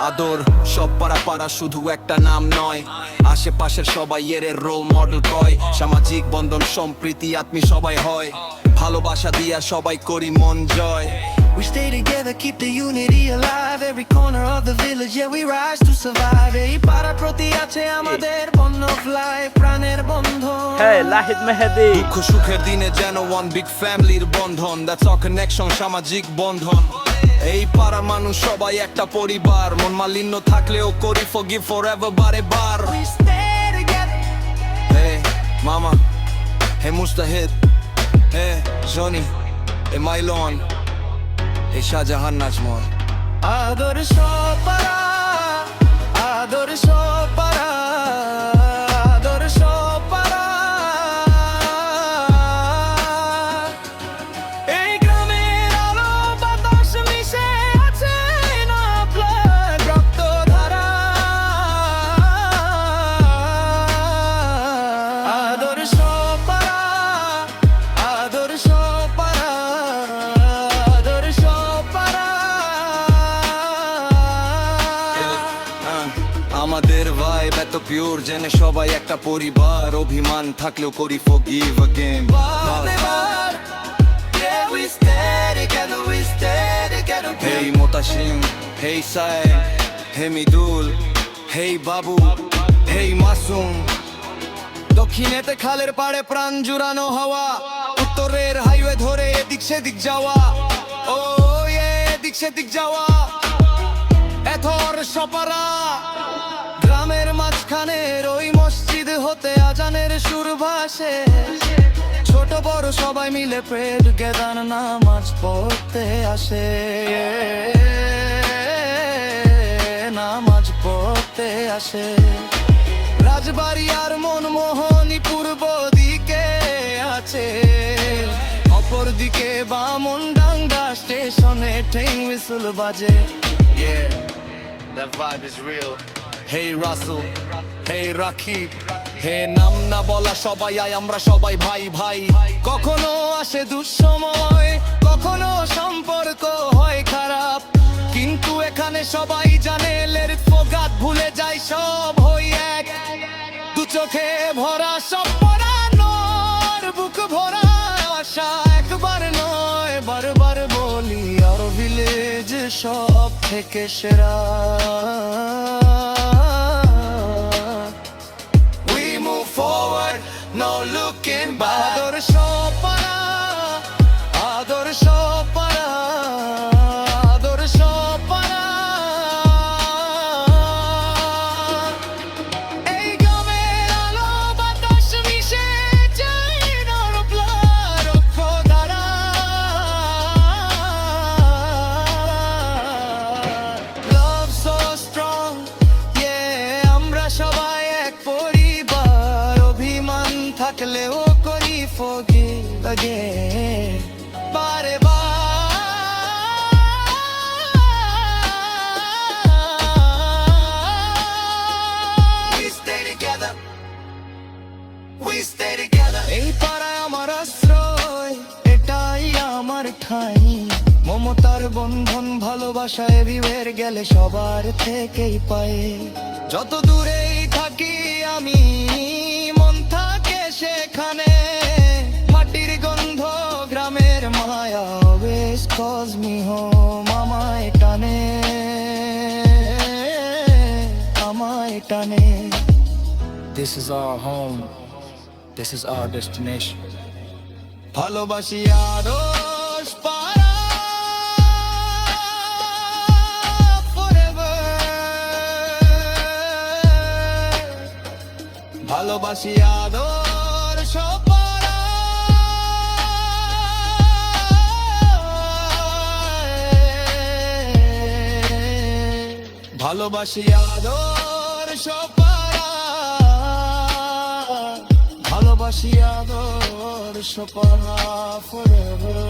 আদর সব পাড়া পাড়া শুধু একটা নাম নয়, আশেপাশের সবাই এর রোল মডেল কয়। সামাজিক বন্ধন সম্প্রীতি আত্মী সবাই হয়, ভালোবাসা দিয়া সবাই করি মন জয়। We stay together, keep the unity alive. Every corner of the village, yeah, we rise to survive. এই পাড়ার প্রতি আছে আমাদের বন্ধন of life, প্রাণের বন্ধন। Hey, লাহিদ মেহেদি। দুঃখ সুখের দিনে যেন one big familyর Bandhan, that's our connection, সামাজিক বন্ধন। এই পাড়া মানুষ সবাই একটা পরিবার, মন মালিন্য থাকলেও করি forgive forever বারে বার। We stay together. Hey mama, hey Mustahid, hey Johnny, hey Mylon, hey Shahjahan Najmon। আদর্শ পাড়া, আদর্শ পাড়া, আদর্শ পাড়া। এই গ্রামের আলো বাতাস মিশে আছে না blood, রক্তধারা। আদর্শ পাড়া, আদর্শ পাড়া, আদর্শ পাড়া। আমাদের ভাইব এত পিওর জেনে সবাই একটা পরিবার, অভিমান থাকলেও করি forgive again। Never, yeah, we stay together, we stay together. Hey Motasim, hey Sai, hey Midul, hey Babu, hey Masum। দক্ষিণেতে খালের পাড়ে প্রাণ জুড়ানো হাওয়া, উত্তরের হাইওয়ে ধরে এদিক সেদিক যাওয়া, ও এদিক সেদিক যাওয়া। এথর সপারা গ্রামের মাঝখানের ওই মসজিদ হতে আজানের সুর ভাসে, ছোট বড় সবাই মিলে pray together নামাজ পড়তে আসে, নামাজ পড়তে আসে। রাজবাড়ি আর মনমোহনী পূর্ব দিকে আছে, অপর দিকে বামনডাঙ্গা স্টেশনে ট্রেন হুইসল বাজে। Yeah, that vibe is real। Hey Russell, hey Rakib, hey নাম না বলা সবাই আয় আমরা সবাই ভাই ভাই। কখনো আসে দুঃসময়, কখনো সম্পর্ক হয় খারাপ, কিন্তু এখানে সবাই জানে let it forget, ভুলে যায় সব হই এক। দু চোখে ভরা সব পড়ানোর বুক ভরা আশা, একবার নয় বারবার বলি আর ভিলেজ সব থেকে সেরা। We move forward, no looking back। আদর্শ পাড়া, আদর্শ পাড়া, আদর্শ পাড়া। এই গ্রামের আলো বাতাস মিশে যায় নর blood, রক্তধারা। Love so strong, yeah, আমরা সবাই এক পরিবার, অভিমান থাকলেও করি forgive again বারে বার। We stay together, we stay together। এই পাড়ায় আমার আশ্রয়, এটাই আমার ঠাঁই, মমতার বন্ধন ভালোবাসা এভিওয়ের গেলে সবার থেকেই পাই। যত দূরেই থাকি আমি মন থাকে সেখানে, মাটির গন্ধ গ্রামের মায়া always calls me home, আমায় টানে, আমায় টানে। This is our home. This is our destination. ভালোবাসি আদর্শ পাড়া forever, ভালোবাসি আদর্শ পাড়া। ভালোবাসি আদর্শ পাড়া, ভালোবাসি আদর্শ পাড়া forever।